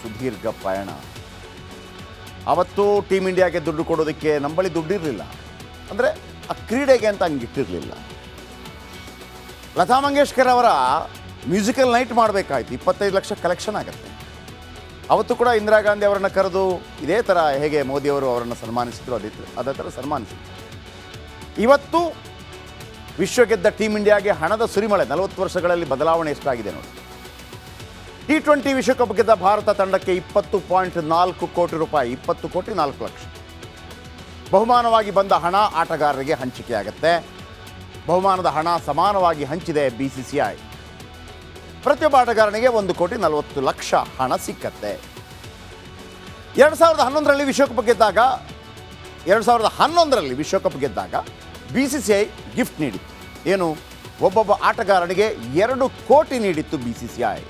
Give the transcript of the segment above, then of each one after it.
ಸುದೀರ್ಘ ಪಯಣ. ಅವತ್ತು ಟೀಮ್ ಇಂಡಿಯಾಗೆ ದುಡ್ಡು ಕೊಡೋದಕ್ಕೆ ನಮ್ಮ ಬಳಿ ದುಡ್ಡಿರಲಿಲ್ಲ, ಅಂದರೆ ಆ ಕ್ರೀಡೆಗೆ ಅಂತ ಹಂಗಿಟ್ಟಿರಲಿಲ್ಲ. ಲತಾ ಮಂಗೇಶ್ಕರ್ ಅವರ ಮ್ಯೂಸಿಕಲ್ ನೈಟ್ ಮಾಡಬೇಕಾಯ್ತು, 25 ಲಕ್ಷ ಕಲೆಕ್ಷನ್ ಆಗುತ್ತೆ. ಅವತ್ತು ಕೂಡ ಇಂದಿರಾ ಗಾಂಧಿ ಅವರನ್ನು ಕರೆದು ಇದೇ ಥರ ಹೇಗೆ ಮೋದಿಯವರು ಅವರನ್ನು ಸನ್ಮಾನಿಸಿದ್ರು ಅದೇ ಥರ ಸನ್ಮಾನಿಸಿದ್ರು. ಇವತ್ತು ವಿಶ್ವ ಗೆದ್ದ ಟೀಮ್ ಇಂಡಿಯಾಗೆ ಹಣದ ಸುರಿಮಳೆ. 40 ವರ್ಷಗಳಲ್ಲಿ ಬದಲಾವಣೆ ಎಷ್ಟಾಗಿದೆ ನೋಡಿ. T20 ವಿಶ್ವಕಪ್ ಗೆದ್ದ ಭಾರತ ತಂಡಕ್ಕೆ 20.4 ಕೋಟಿ ರೂಪಾಯಿ, 20 ಕೋಟಿ 4 ಲಕ್ಷ ಬಹುಮಾನವಾಗಿ ಬಂದ ಹಣ ಆಟಗಾರರಿಗೆ ಹಂಚಿಕೆಯಾಗುತ್ತೆ. ಬಹುಮಾನದ ಹಣ ಸಮಾನವಾಗಿ ಹಂಚಿದೆ BCCI. ಪ್ರತಿಯೊಬ್ಬ ಆಟಗಾರನಿಗೆ 1 ಕೋಟಿ 40 ಲಕ್ಷ ಹಣ ಸಿಕ್ಕತ್ತೆ. 2011ರಲ್ಲಿ ವಿಶ್ವಕಪ್ ಗೆದ್ದಾಗ BCCI ಗಿಫ್ಟ್ ನೀಡಿತ್ತು. ಏನು? ಒಬ್ಬೊಬ್ಬ ಆಟಗಾರನಿಗೆ 2 ಕೋಟಿ ನೀಡಿತ್ತು BCCI.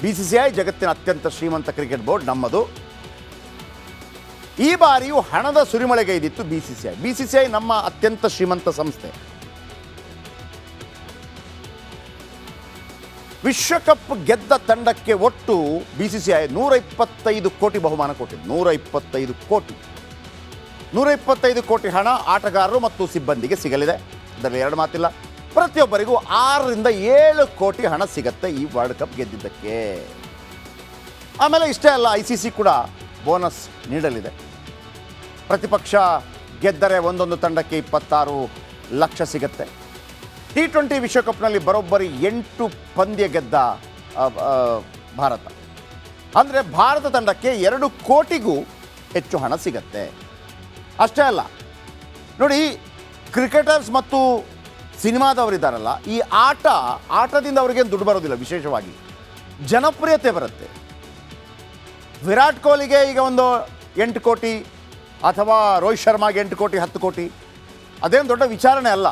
BCCI ಜಗತ್ತಿನ ಅತ್ಯಂತ ಶ್ರೀಮಂತ ಕ್ರಿಕೆಟ್ ಬೋರ್ಡ್, ನಮ್ಮದು. ಈ ಬಾರಿಯೂ ಹಣದ ಸುರಿಮಳೆಗೈದಿತ್ತು BCCI ನಮ್ಮ ಅತ್ಯಂತ ಶ್ರೀಮಂತ ಸಂಸ್ಥೆ. ವಿಶ್ವಕಪ್ ಗೆದ್ದ ತಂಡಕ್ಕೆ ಒಟ್ಟು BCCI 125 ಕೋಟಿ ಬಹುಮಾನ ಕೊಟ್ಟಿದ್ದು. 125 ಕೋಟಿ ಹಣ ಆಟಗಾರರು ಮತ್ತು ಸಿಬ್ಬಂದಿಗೆ ಸಿಗಲಿದೆ. ಇದರಲ್ಲಿ ಎರಡು ಮಾತಿಲ್ಲ. ಪ್ರತಿಯೊಬ್ಬರಿಗೂ 6 ರಿಂದ 7 ಕೋಟಿ ಹಣ ಸಿಗತ್ತೆ ಈ ವರ್ಲ್ಡ್ ಕಪ್ ಗೆದ್ದಿದ್ದಕ್ಕೆ. ಆಮೇಲೆ ಇಷ್ಟೇ ಅಲ್ಲ, ICC ಕೂಡ ಬೋನಸ್ ನೀಡಲಿದೆ. ಪ್ರತಿಪಕ್ಷ ಗೆದ್ದರೆ ಒಂದೊಂದು ತಂಡಕ್ಕೆ 26 ಲಕ್ಷ ಸಿಗತ್ತೆ. T20 ವಿಶ್ವಕಪ್ನಲ್ಲಿ ಬರೋಬ್ಬರಿ 8 ಪಂದ್ಯ ಗೆದ್ದ ಭಾರತ. ಅಂದರೆ ಭಾರತ ತಂಡಕ್ಕೆ 2 ಕೋಟಿಗೂ ಹೆಚ್ಚು ಹಣ ಸಿಗತ್ತೆ. ಅಷ್ಟೇ ಅಲ್ಲ ನೋಡಿ, ಕ್ರಿಕೆಟರ್ಸ್ ಮತ್ತು ಸಿನಿಮಾದವರಿದ್ದಾರಲ್ಲ, ಈ ಆಟದಿಂದ ಅವ್ರಿಗೇನು ದುಡ್ಡು ಬರೋದಿಲ್ಲ, ವಿಶೇಷವಾಗಿ ಜನಪ್ರಿಯತೆ ಬರುತ್ತೆ. ವಿರಾಟ್ ಕೊಹ್ಲಿಗೆ ಈಗ ಒಂದು 8 ಕೋಟಿ ಅಥವಾ ರೋಹಿತ್ ಶರ್ಮಾಗೆ 8 ಕೋಟಿ 10 ಕೋಟಿ ಅದೇನು ದೊಡ್ಡ ವಿಚಾರಣೆ ಅಲ್ಲ.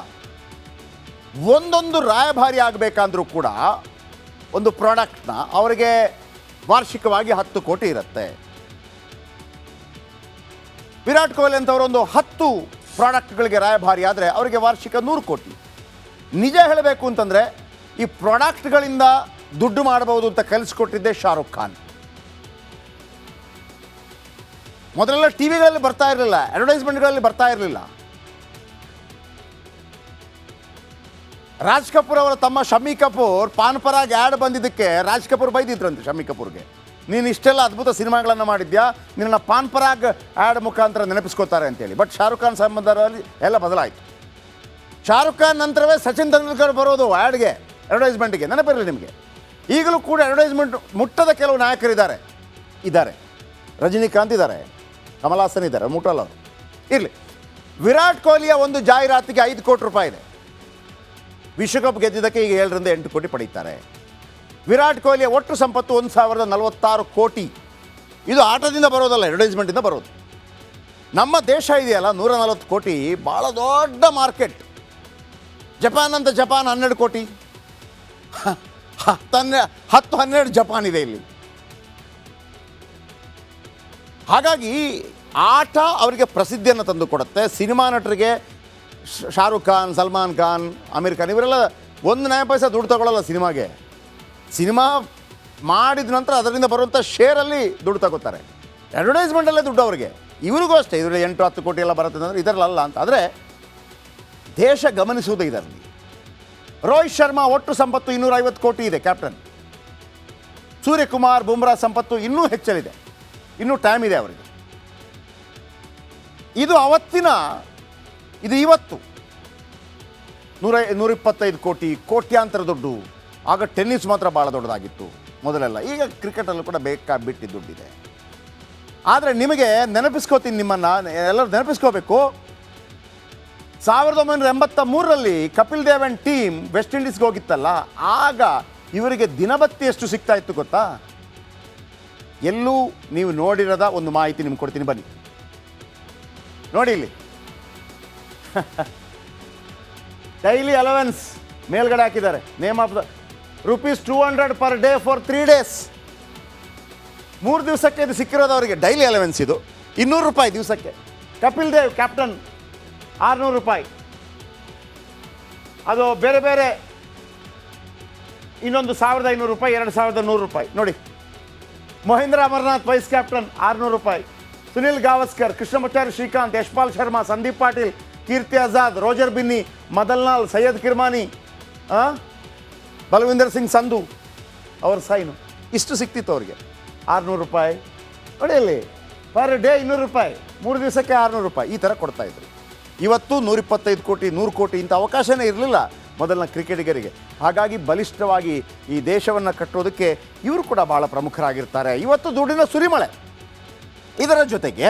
ಒಂದೊಂದು ರಾಯಭಾರಿ ಆಗಬೇಕಂದ್ರೂ ಕೂಡ ಒಂದು ಪ್ರಾಡಕ್ಟ್ನ ಅವರಿಗೆ ವಾರ್ಷಿಕವಾಗಿ 10 ಕೋಟಿ ಇರುತ್ತೆ. ವಿರಾಟ್ ಕೊಹ್ಲಿ ಅಂತವರು ಒಂದು 10 ಪ್ರಾಡಕ್ಟ್ಗಳಿಗೆ ರಾಯಭಾರಿ ಆದರೆ ಅವರಿಗೆ ವಾರ್ಷಿಕ 100 ಕೋಟಿ. ನಿಜ ಹೇಳಬೇಕು ಅಂತಂದರೆ ಈ ಪ್ರಾಡಕ್ಟ್ಗಳಿಂದ ದುಡ್ಡು ಮಾಡಬಹುದು ಅಂತ ಕಲಿಸ್ಕೊಟ್ಟಿದ್ದೆ ಶಾರುಖ್ ಖಾನ್. ಮೊದಲೆಲ್ಲ ಟಿವಿಗಳಲ್ಲಿ ಬರ್ತಾ ಇರಲಿಲ್ಲ, ಅಡ್ವರ್ಟೈಸ್ಮೆಂಟ್ಗಳಲ್ಲಿ ಬರ್ತಾ ಇರಲಿಲ್ಲ. ರಾಜ್ ಕಪೂರ್ ಅವರ ತಮ್ಮ ಶಮ್ಮಿ ಕಪೂರ್ ಪಾನ್ ಪರಾಗ್ ಆ್ಯಡ್ ಬಂದಿದ್ದಕ್ಕೆ ರಾಜ್ ಕಪೂರ್ ಬೈದಿದ್ರಂತೆ ಶಮ್ಮಿ ಕಪೂರ್ಗೆ, ನೀನು ಇಷ್ಟೆಲ್ಲ ಅದ್ಭುತ ಸಿನಿಮಾಗಳನ್ನು ಮಾಡಿದ್ಯಾ, ನಿನ್ನ ಪಾನ್ ಪರಾಗ್ ಆ್ಯಡ್ ಮುಖಾಂತರ ನೆನಪಿಸ್ಕೋತಾರೆ ಅಂತೇಳಿ. ಬಟ್ ಶಾರುಖ್ ಖಾನ್ ಸಂಬಂಧದಲ್ಲಿ ಎಲ್ಲ ಬದಲಾಯಿತು. ಶಾರುಖ್ ಖಾನ್ ನಂತರವೇ ಸಚಿನ್ ತೆಂಡೂಲ್ಕರ್ ಬರೋದು ಆ್ಯಡ್ಗೆ, ಅಡ್ವರ್ಟೈಸ್ಮೆಂಟ್ಗೆ. ನೆನಪಿರಲಿ ನಿಮಗೆ. ಈಗಲೂ ಕೂಡ ಅಡ್ವರ್ಟೈಸ್ಮೆಂಟ್ ಮುಟ್ಟದ ಕೆಲವು ನಾಯಕರಿದ್ದಾರೆ. ರಜನಿಕಾಂತ್ ಇದ್ದಾರೆ, ಕಮಲ್ ಹಾಸನ್ ಇದ್ದಾರೆ, ಮುಟ್ಟಲ್ಲ ಅವರು. ಇರಲಿ, ವಿರಾಟ್ ಕೊಹ್ಲಿಯ ಒಂದು ಜಾಹೀರಾತಿಗೆ 5 ಕೋಟಿ ರೂಪಾಯಿ ಇದೆ. ವಿಶ್ವಕಪ್ ಗೆದ್ದಿದ್ದಕ್ಕೆ ಈಗ 7 ರಿಂದ 8 ಕೋಟಿ ಪಡೀತಾರೆ. ವಿರಾಟ್ ಕೊಹ್ಲಿಯ ಒಟ್ಟು ಸಂಪತ್ತು 1046 ಕೋಟಿ. ಇದು ಆಟದಿಂದ ಬರೋದಲ್ಲ, ಅಡ್ವರ್ಟೈಸ್ಮೆಂಟಿಂದ ಬರೋದು. ನಮ್ಮ ದೇಶ ಇದೆಯಲ್ಲ 140 ಕೋಟಿ, ಭಾಳ ದೊಡ್ಡ ಮಾರ್ಕೆಟ್. ಜಪಾನ್ 12 ಕೋಟಿ, 10-12 ಜಪಾನ್ ಇದೆ ಇಲ್ಲಿ. ಹಾಗಾಗಿ ಆಟ ಅವರಿಗೆ ಪ್ರಸಿದ್ಧಿಯನ್ನು ತಂದು ಕೊಡುತ್ತೆ. ಸಿನಿಮಾ ನಟರಿಗೆ ಶಾರುಖ್ ಖಾನ್, ಸಲ್ಮಾನ್ ಖಾನ್, ಅಮೀರ್ ಖಾನ್ ಇವರೆಲ್ಲ 1 ನಯ ಪೈಸೆ ದುಡ್ಡು ತಗೊಳ್ಳಲ್ಲ ಸಿನಿಮಾಗೆ. ಸಿನಿಮಾ ಮಾಡಿದ ನಂತರ ಅದರಿಂದ ಬರುವಂಥ ಶೇರಲ್ಲಿ ದುಡ್ಡು ತಗೋತಾರೆ. ಅಡ್ವರ್ಟೈಸ್ಮೆಂಟಲ್ಲೇ ದುಡ್ಡು ಅವರಿಗೆ. ಇವರಿಗೂ ಅಷ್ಟೇ, ಇದರಲ್ಲಿ 8-10 ಕೋಟಿ ಎಲ್ಲ ಬರುತ್ತೆ ಅಂದರೆ ಇದರಲ್ಲ ಅಂತ. ಆದರೆ ದೇಶ ಗಮನಿಸುವುದು ಇದರಲ್ಲಿ. ರೋಹಿತ್ ಶರ್ಮಾ ಒಟ್ಟು ಸಂಪತ್ತು 250 ಕೋಟಿ ಇದೆ, ಕ್ಯಾಪ್ಟನ್. ಸೂರ್ಯಕುಮಾರ್, ಬುಮ್ರಾ ಸಂಪತ್ತು ಇನ್ನೂ ಹೆಚ್ಚಲಿದೆ, ಇನ್ನೂ ಟೈಮ್ ಇದೆ ಅವರಿಗೆ. ಇದು ಇವತ್ತು 125 ಕೋಟಿ, ಕೋಟ್ಯಾಂತರ ದುಡ್ಡು. ಆಗ ಟೆನ್ನಿಸ್ ಮಾತ್ರ ಭಾಳ ದೊಡ್ಡದಾಗಿತ್ತು ಮೊದಲೆಲ್ಲ. ಈಗ ಕ್ರಿಕೆಟಲ್ಲೂ ಕೂಡ ಬೇಕಾಬಿಟ್ಟು ದುಡ್ಡಿದೆ. ಆದರೆ ನಿಮಗೆ ನೆನಪಿಸ್ಕೋತೀನಿ, ನಿಮ್ಮನ್ನು ಎಲ್ಲರೂ ನೆನಪಿಸ್ಕೋಬೇಕು. 1983ರಲ್ಲಿ Kapil Dev and team West ಇಂಡೀಸ್ಗೆ ಹೋಗಿತ್ತಲ್ಲ, ಆಗ ಇವರಿಗೆ ದಿನಬತ್ತಿ ಎಷ್ಟು ಸಿಗ್ತಾ ಇತ್ತು ಗೊತ್ತಾ? ಎಲ್ಲೂ ನೀವು ನೋಡಿರದ ಒಂದು ಮಾಹಿತಿ ನಿಮ್ಗೆ ಕೊಡ್ತೀನಿ, ಬನ್ನಿ ನೋಡಿ. ಇಲ್ಲಿ ಡೈಲಿ ಅಲವೆನ್ಸ್ ಮೇಲ್ಗಡೆ ಹಾಕಿದ್ದಾರೆ. Name of the ₹200 per day for 3 days. 3 ದಿವಸಕ್ಕೆ ಇದು ಸಿಕ್ಕಿರೋದು ಅವರಿಗೆ. ಡೈಲಿ ಅಲವೆನ್ಸ್ ಇದು ₹200 ದಿವಸಕ್ಕೆ. ಕಪಿಲ್ ದೇವ್ ಕ್ಯಾಪ್ಟನ್ ₹600. ಅದು ಬೇರೆ ಬೇರೆ ಇನ್ನೊಂದು ₹1500, ₹2100 ನೋಡಿ. ಮಹೇಂದ್ರ ಅಮರನಾಥ್ ವೈಸ್ ಕ್ಯಾಪ್ಟನ್ 600 ರೂಪಾಯಿ. ಸುನಿಲ್ ಗಾವಸ್ಕರ್, ಕೃಷ್ಣಮಚಾರಿ ಶ್ರೀಕಾಂತ್, ಯಶ್ಪಾಲ್ ಶರ್ಮಾ, ಸಂದೀಪ್ ಪಾಟೀಲ್, ಕೀರ್ತಿ ಆಜಾದ್, ರೋಜರ್ ಬಿನ್ನಿ, ಮದನ್ಲಾಲ್, ಸೈಯದ್ ಕಿರ್ಮಾನಿ, ಬಲವಿಂದರ್ ಸಿಂಗ್ ಸಂಧು ಅವ್ರ ಸೈನು ಇಷ್ಟು ಸಿಕ್ತಿತ್ತು ಅವ್ರಿಗೆ. 600 ರೂಪಾಯಿ ಹೊಡೆಯಲ್ಲಿ ಪರ್ ಡೇ 200 ರೂಪಾಯಿ, 3 ದಿವಸಕ್ಕೆ 600 ರೂಪಾಯಿ ಈ ಥರ ಕೊಡ್ತಾಯಿದ್ರು. ಇವತ್ತು 125 ಕೋಟಿ 100 ಕೋಟಿ ಇಂಥ ಅವಕಾಶನೇ ಇರಲಿಲ್ಲ ಮೊದಲಿನ ಕ್ರಿಕೆಟಿಗರಿಗೆ. ಹಾಗಾಗಿ ಬಲಿಷ್ಠವಾಗಿ ಈ ದೇಶವನ್ನು ಕಟ್ಟೋದಕ್ಕೆ ಇವರು ಕೂಡ ಭಾಳ ಪ್ರಮುಖರಾಗಿರ್ತಾರೆ. ಇವತ್ತು ದುಡ್ಡಿನ ಸುರಿಮಳೆ. ಇದರ ಜೊತೆಗೆ